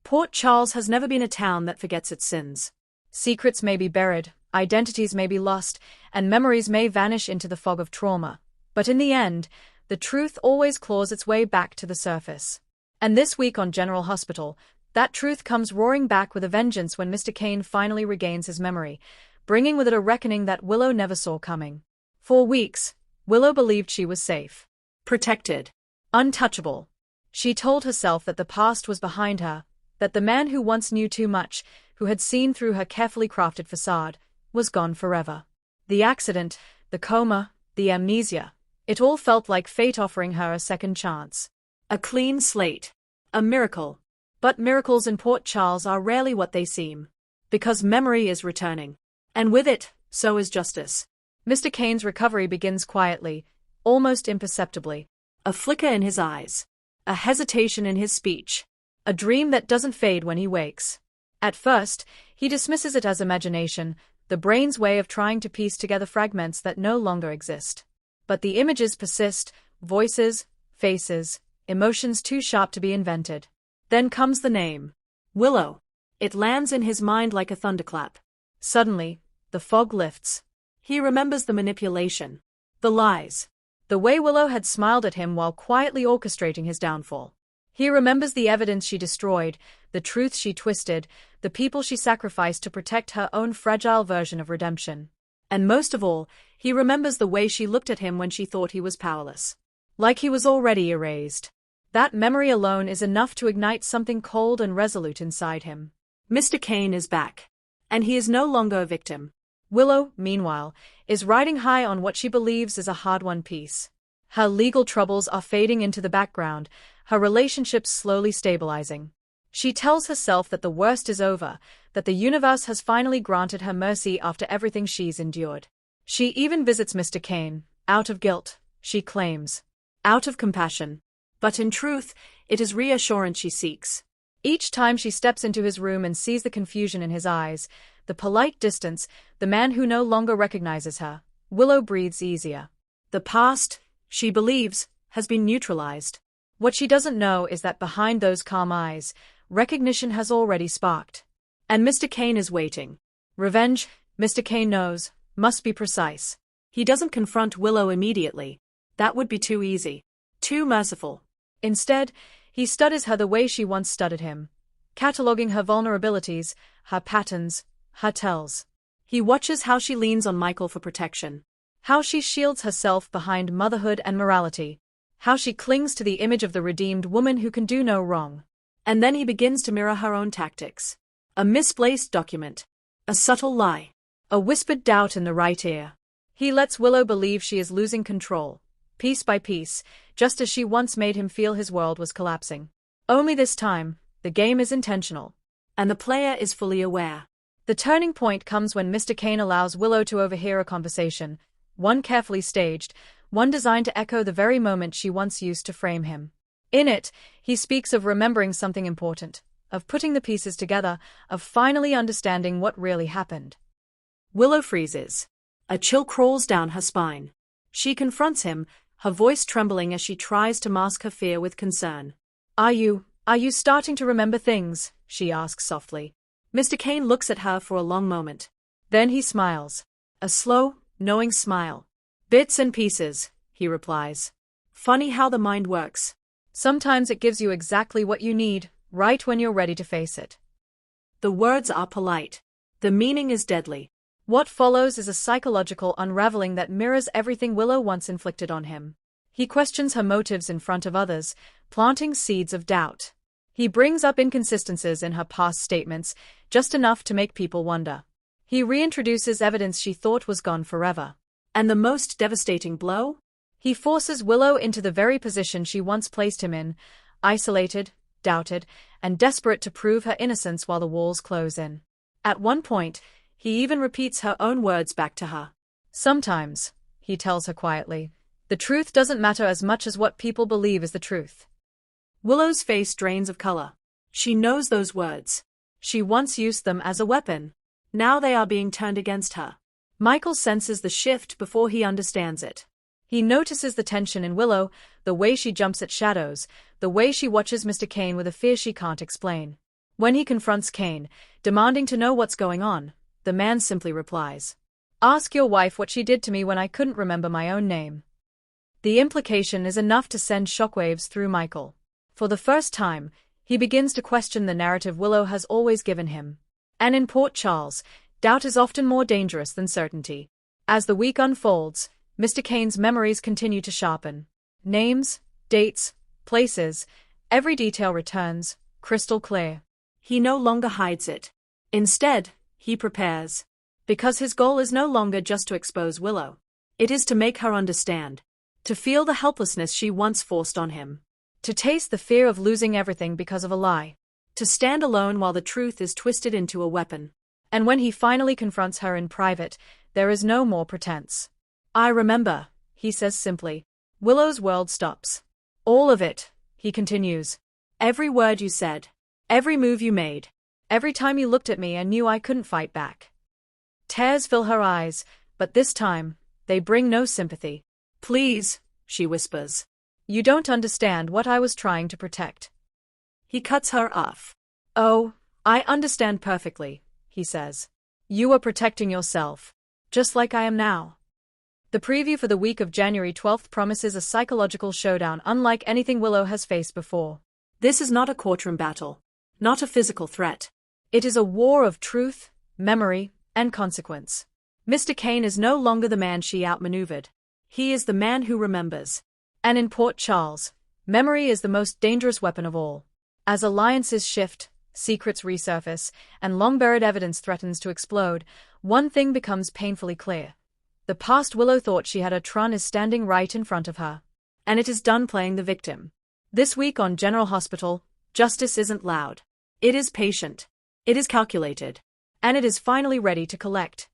Port Charles has never been a town that forgets its sins. Secrets may be buried, identities may be lost, and memories may vanish into the fog of trauma. But in the end, the truth always claws its way back to the surface. And this week on General Hospital, that truth comes roaring back with a vengeance when Mr. Cain finally regains his memory, bringing with it a reckoning that Willow never saw coming. For weeks, Willow believed she was safe, protected, untouchable. She told herself that the past was behind her, that the man who once knew too much, who had seen through her carefully crafted facade, was gone forever. The accident, the coma, the amnesia, it all felt like fate offering her a second chance. A clean slate. A miracle. But miracles in Port Charles are rarely what they seem. Because memory is returning. And with it, so is justice. Mr. Cain's recovery begins quietly, almost imperceptibly. A flicker in his eyes. A hesitation in his speech. A dream that doesn't fade when he wakes. At first, he dismisses it as imagination, the brain's way of trying to piece together fragments that no longer exist. But the images persist, voices, faces, emotions too sharp to be invented. Then comes the name. Willow. It lands in his mind like a thunderclap. Suddenly, the fog lifts. He remembers the manipulation. The lies. The way Willow had smiled at him while quietly orchestrating his downfall. He remembers the evidence she destroyed, the truth she twisted, the people she sacrificed to protect her own fragile version of redemption. And most of all, he remembers the way she looked at him when she thought he was powerless. Like he was already erased. That memory alone is enough to ignite something cold and resolute inside him. Mr. Cain is back. And he is no longer a victim. Willow, meanwhile, is riding high on what she believes is a hard-won peace. Her legal troubles are fading into the background, her relationships slowly stabilizing. She tells herself that the worst is over, that the universe has finally granted her mercy after everything she's endured. She even visits Mr. Cain, out of guilt, she claims. Out of compassion. But in truth, it is reassurance she seeks. Each time she steps into his room and sees the confusion in his eyes, the polite distance, the man who no longer recognizes her, Willow breathes easier. The past, she believes, has been neutralized. What she doesn't know is that behind those calm eyes, recognition has already sparked. And Mr. Cain is waiting. Revenge, Mr. Cain knows, must be precise. He doesn't confront Willow immediately. That would be too easy. Too merciful. Instead, he studies her the way she once studied him. Cataloging her vulnerabilities, her patterns, her tells. He watches how she leans on Michael for protection. How she shields herself behind motherhood and morality. How she clings to the image of the redeemed woman who can do no wrong. And then he begins to mirror her own tactics. A misplaced document. A subtle lie. A whispered doubt in the right ear. He lets Willow believe she is losing control, piece by piece, just as she once made him feel his world was collapsing. Only this time, the game is intentional. And the player is fully aware. The turning point comes when Mr. Cain allows Willow to overhear a conversation, one carefully staged, one designed to echo the very moment she once used to frame him. In it, he speaks of remembering something important, of putting the pieces together, of finally understanding what really happened. Willow freezes. A chill crawls down her spine. She confronts him, her voice trembling as she tries to mask her fear with concern. Are you starting to remember things? She asks softly. Mr. Cain looks at her for a long moment. Then he smiles. A slow, knowing smile. Bits and pieces, he replies. Funny how the mind works. Sometimes it gives you exactly what you need, right when you're ready to face it. The words are polite. The meaning is deadly. What follows is a psychological unraveling that mirrors everything Willow once inflicted on him. He questions her motives in front of others, planting seeds of doubt. He brings up inconsistencies in her past statements, just enough to make people wonder. He reintroduces evidence she thought was gone forever. And the most devastating blow? He forces Willow into the very position she once placed him in, isolated, doubted, and desperate to prove her innocence while the walls close in. At one point, he even repeats her own words back to her. Sometimes, he tells her quietly, the truth doesn't matter as much as what people believe is the truth. Willow's face drains of color. She knows those words. She once used them as a weapon. Now they are being turned against her. Michael senses the shift before he understands it. He notices the tension in Willow, the way she jumps at shadows, the way she watches Mr. Cain with a fear she can't explain. When he confronts Cain, demanding to know what's going on, the man simply replies, "Ask your wife what she did to me when I couldn't remember my own name." The implication is enough to send shockwaves through Michael. For the first time, he begins to question the narrative Willow has always given him. And in Port Charles, doubt is often more dangerous than certainty. As the week unfolds, Mr. Cain's memories continue to sharpen. Names, dates, places, every detail returns, crystal clear. He no longer hides it. Instead, he prepares. Because his goal is no longer just to expose Willow. It is to make her understand. To feel the helplessness she once forced on him. To taste the fear of losing everything because of a lie. To stand alone while the truth is twisted into a weapon. And when he finally confronts her in private, there is no more pretense. "I remember," he says simply. Willow's world stops. "All of it," he continues. "Every word you said. Every move you made. Every time you looked at me and knew I couldn't fight back." Tears fill her eyes, but this time, they bring no sympathy. "Please," she whispers. "You don't understand what I was trying to protect." He cuts her off. "Oh, I understand perfectly," he says. "You were protecting yourself. Just like I am now." The preview for the week of January 12th promises a psychological showdown unlike anything Willow has faced before. This is not a courtroom battle. Not a physical threat. It is a war of truth, memory, and consequence. Mr. Cain is no longer the man she outmaneuvered. He is the man who remembers. And in Port Charles, memory is the most dangerous weapon of all. As alliances shift, secrets resurface, and long-buried evidence threatens to explode, one thing becomes painfully clear. The past Willow thought she had a Tron is standing right in front of her. And it is done playing the victim. This week on General Hospital, justice isn't loud. It is patient. It is calculated. And it is finally ready to collect.